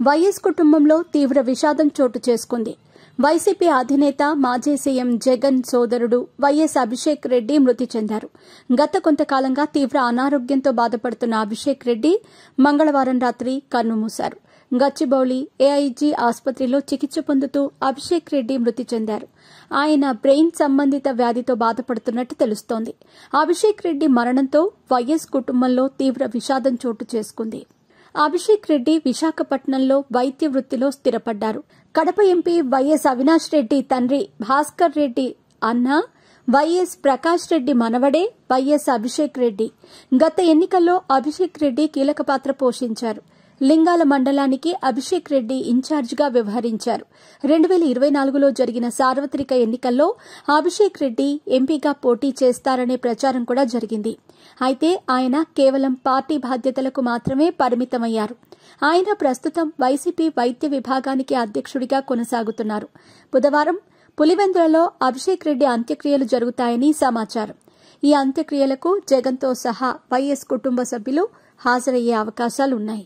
YS కుటుంబంలో తీవ్ర విషాదం చోటు చేసుకుంది. వైసీపీ అధినేత మాజీ సీఎం జగన్ సోదరుడు వైఎస్ అభిషేక్ రెడ్డి మృతి చెందారు. గత కొంతకాలంగా తీవ్ర అనారోగ్యంతో బాధపడుతున్న అభిషేక్ రెడ్డి మంగళవారం రాత్రి కన్నుమూశారు. గచ్చిబౌలి ఏఐజీ ఆసుపత్రిలో చికిత్స పొందుతూ అభిషేక్ రెడ్డి మృతి చెందారు. ఆయన బ్రెయిన్ సంబంధిత వ్యాధితో బాధపడుతున్నట్టు తెలుస్తోంది. అభిషేక్ రెడ్డి మరణంతో వైఎస్ కుటుంబంలో తీవ్ర విషాదం చోటు చేసుకుంది. అభిషేక్ రెడ్డి విశాఖపట్నంలో వైద్య వృత్తిలో స్థిరపడ్డారు. కడప ఎంపీ వైఎస్ అవినాష్ రెడ్డి తండ్రి భాస్కర్ రెడ్డి అన్న వైఎస్ ప్రకాష్ రెడ్డి మనవడే వైఎస్ అభిషేక్ రెడ్డి. గత ఎన్నికల్లో అభిషేక్ రెడ్డి కీలక పాత్ర పోషించారు. లింగాల మండలానికి అభిషేక్ రెడ్డి ఇన్ఛార్జిగా వ్యవహరించారు. 2024లో జరిగిన సార్వత్రిక ఎన్నికల్లో అభిషేక్ రెడ్డి ఎంపీగా పోటీ చేస్తారనే ప్రచారం కూడా జరిగింది. అయితే ఆయన కేవలం పార్టీ బాధ్యతలకు మాత్రమే పరిమితమయ్యారు. ఆయన ప్రస్తుతం వైసీపీ వైద్య విభాగానికి అధ్యక్షుడిగా కొనసాగుతున్నారు. బుధవారం పులివెందులలో అభిషేక్ రెడ్డి అంత్యక్రియలు జరుగుతాయని సమాచారం. ఈ అంత్యక్రియలకు జగన్తో సహా వైఎస్ కుటుంబ సభ్యులు హాజరయ్యే అవకాశాలున్నాయి.